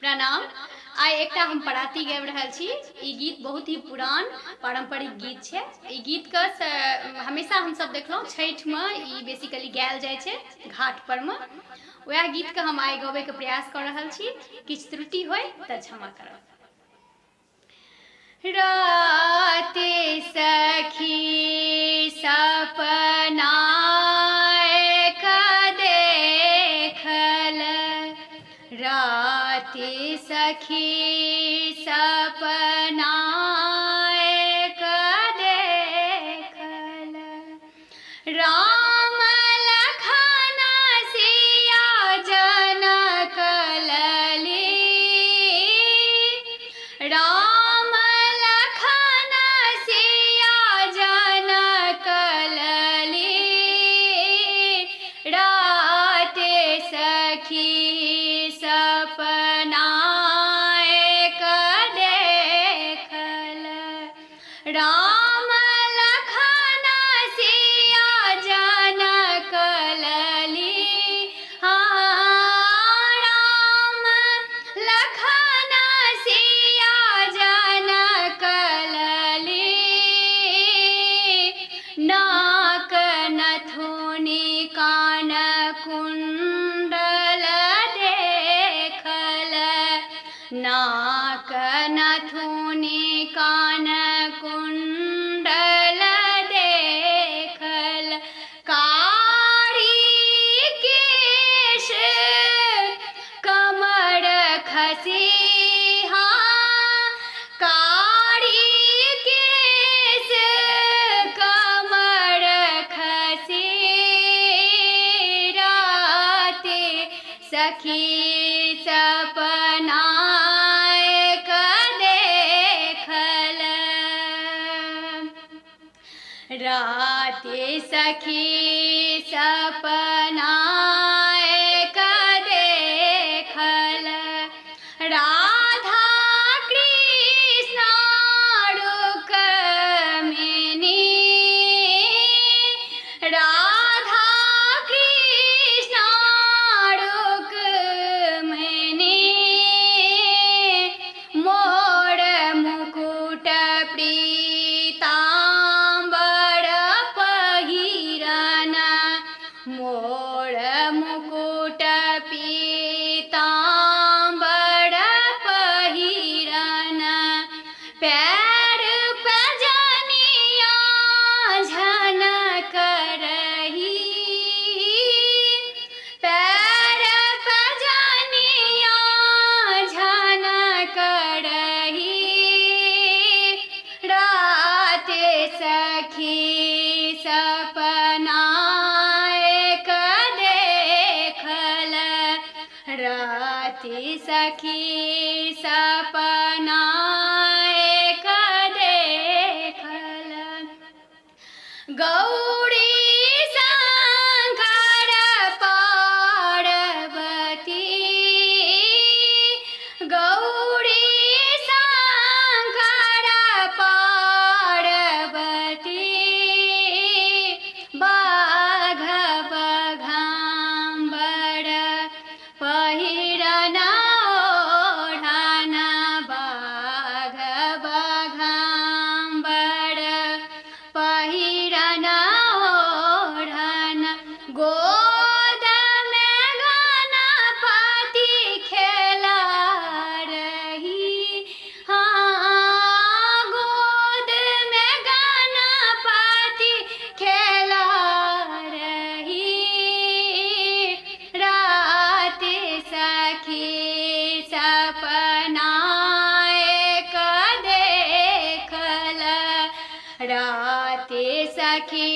प्रणाम। आइ एकटा हम पराती गाबि रहल छी। ई गीत बहुत ही पुरान पारंपरिक गीत छै। ई गीत के हमेशा हम सब देखलहुँ छठ में ई बेसिकली गायल जाइ छै घाट पर में। वएह गीत के हम आइ गबै के प्रयास कर रहल छी। किछु त्रुटि होय तऽ क्षमा करब। राते सखी सपना राते सखी सपना देखल राम लखन सिया जनक लली राम लखन सिया जनक लली राते सखी सपना देखल राम लखन सिया जनक लली राम लखन सिया जनक लली नाक नथुनी कान कुंडल नाक नथुनी कान कुंडल देखल कारी केश कमर खसी कारी केश कमर खसी राते सखी सपना राते सखी सपना देखल राधा कृष्ण रुक्मिणी राधा कृष्ण रुक्मिणी मोर मुकुट मोर मुकुट पीताम्बर पहिरन पैर पजनिया झनक रही पैर पजनिया झनक रही राते सखी सपना राते सखी सपना देखल गौरी शंकर पार्वती गौरी शंकर पार्वती बाघ बघाम्बर पहिरन ओढ़न बाघ बघाम्बर पहिरन ओढ़न गोद में गणपति खेला रही गोद में गणपति खेला रही राते सखी सपना देखल राते सखी